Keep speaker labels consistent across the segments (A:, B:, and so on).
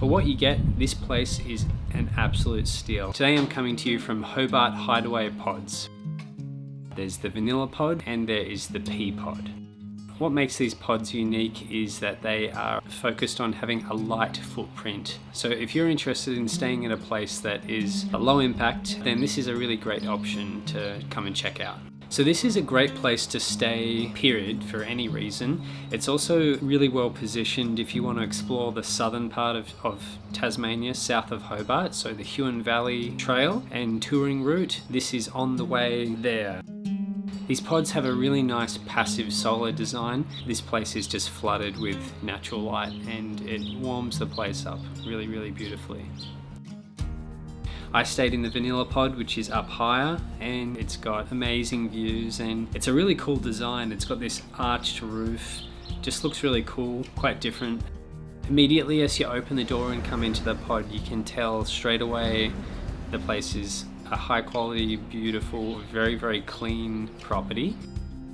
A: For what you get, this place is an absolute steal. Today I'm coming to you from Hobart Hideaway Pods. There's the vanilla pod and there is the pea pod. What makes these pods unique is that they are focused on having a light footprint. So if you're interested in staying in a place that is low impact, then this is a really great option to come and check out. So this is a great place to stay, period, for any reason. It's also really well positioned if you want to explore the southern part of Tasmania, south of Hobart. So the Huon Valley trail and touring route, this is on the way there. These pods have a really nice passive solar design. This place is just flooded with natural light and it warms the place up really, really beautifully. I stayed in the vanilla pod, which is up higher, and it's got amazing views and it's a really cool design. It's got this arched roof, just looks really cool, quite different. Immediately as you open the door and come into the pod, you can tell straight away the place is a high quality, beautiful, very, very clean property.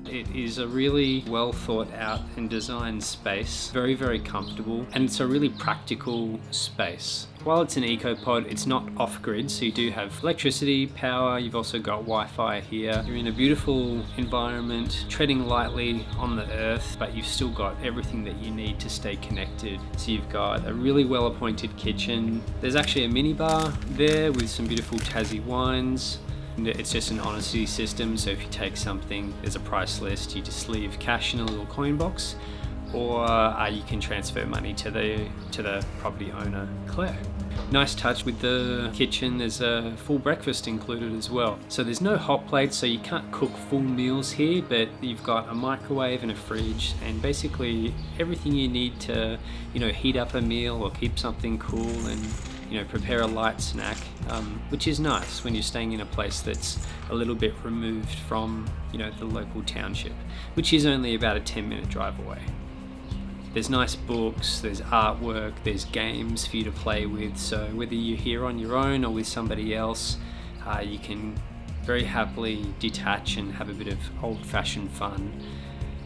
A: It is a really well thought out and designed space, very, very comfortable, and it's a really practical space. While it's an eco pod, it's not off grid, so you do have electricity, power, you've also got Wi-Fi here. You're in a beautiful environment, treading lightly on the earth, but you've still got everything that you need to stay connected. So you've got a really well appointed kitchen. There's actually a mini bar there with some beautiful Tassie wines. It's just an honesty system, so if you take something, there's a price list, you just leave cash in a little coin box, or you can transfer money to the property owner, Claire. Nice touch with the kitchen, there's a full breakfast included as well. So there's no hot plates, so you can't cook full meals here, but you've got a microwave and a fridge and basically everything you need to, heat up a meal or keep something cool and prepare a light snack, which is nice when you're staying in a place that's a little bit removed from, the local township, which is only about a 10-minute drive away. There's nice books, there's artwork, there's games for you to play with, so whether you're here on your own or with somebody else, you can very happily detach and have a bit of old-fashioned fun.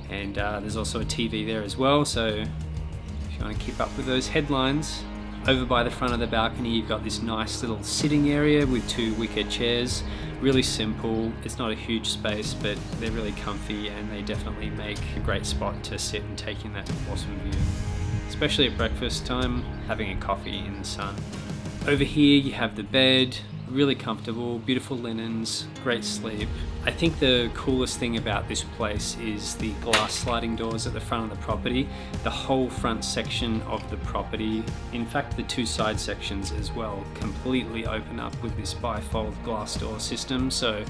A: And there's also a TV there as well, so if you want to keep up with those headlines. Over by the front of the balcony, you've got this nice little sitting area with 2 wicker chairs. Really simple. It's not a huge space, but they're really comfy and they definitely make a great spot to sit and take in that awesome view. Especially at breakfast time, having a coffee in the sun. Over here you have the bed, really comfortable, beautiful linens, great sleep. I think the coolest thing about this place is the glass sliding doors at the front of the property. The whole front section of the property, in fact the 2 side sections as well, completely open up with this bifold glass door system, so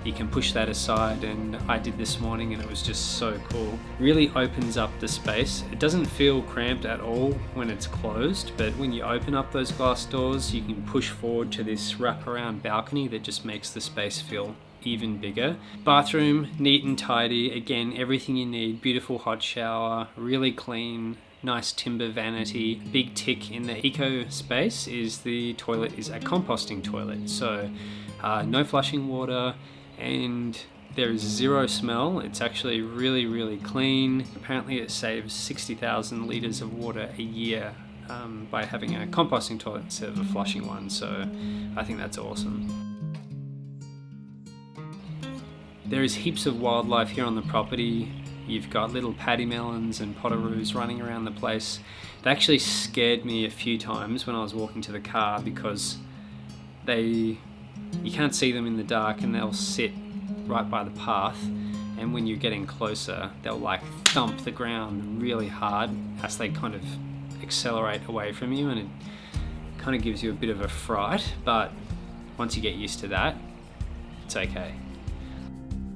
A: you can push that aside, and I did this morning and it was just so cool. Really opens up the space. It doesn't feel cramped at all when it's closed, but when you open up those glass doors you can push forward to this wraparound balcony that just makes the space feel even bigger. Bathroom, neat and tidy, again everything you need, beautiful hot shower, really clean, nice timber vanity. Big tick in the eco space is the toilet is a composting toilet, so no flushing water and there is 0 smell. It's actually really, really clean. Apparently it saves 60,000 litres of water a year by having a composting toilet instead of a flushing one, so I think that's awesome. There is heaps of wildlife here on the property. You've got little paddy melons and potoroos running around the place. They actually scared me a few times when I was walking to the car because you can't see them in the dark and they'll sit right by the path, and when you're getting closer they'll like thump the ground really hard as they kind of accelerate away from you, and it kind of gives you a bit of a fright, but once you get used to that, it's okay.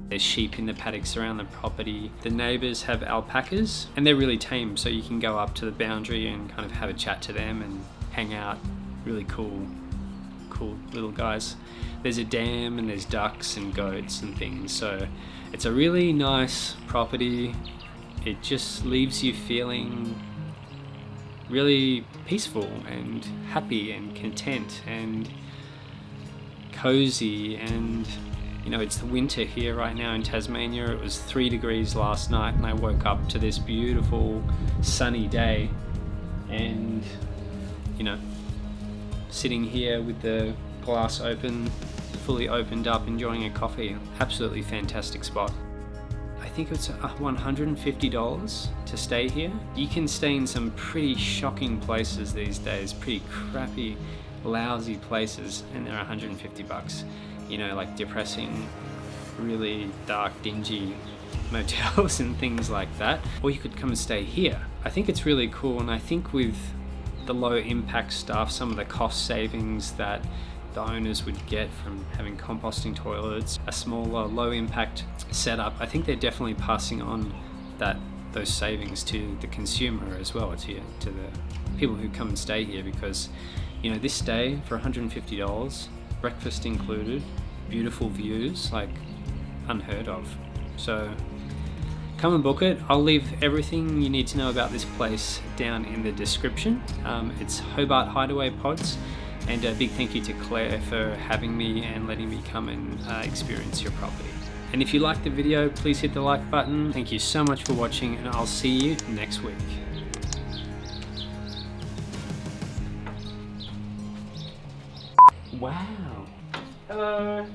A: There's sheep in the paddocks around the property. The neighbours have alpacas and they're really tame, so you can go up to the boundary and kind of have a chat to them and hang out. Really cool little guys. There's a dam and there's ducks and goats and things, so it's a really nice property. It just leaves you feeling really peaceful and happy and content and cozy, and it's the winter here right now in Tasmania. It was 3 degrees last night and I woke up to this beautiful sunny day, and you know, sitting here with the glass open, fully opened up, enjoying a coffee. Absolutely fantastic spot. I think it's $150 to stay here. You can stay in some pretty shocking places these days, pretty crappy, lousy places, and they're 150 bucks. You know, like depressing, really dark, dingy motels and things like that. Or you could come and stay here. I think it's really cool, and I think with the low impact stuff, some of the cost savings that the owners would get from having composting toilets, a smaller low impact setup, I think they're definitely passing on those savings to the consumer as well, to the people who come and stay here, because you know, this stay for $150, breakfast included, beautiful views, like unheard of. So come and book it. I'll leave everything you need to know about this place down in the description. It's Hobart Hideaway Pods. And a big thank you to Claire for having me and letting me come and experience your property. And if you liked the video, please hit the like button. Thank you so much for watching, and I'll see you next week. Wow. Hello.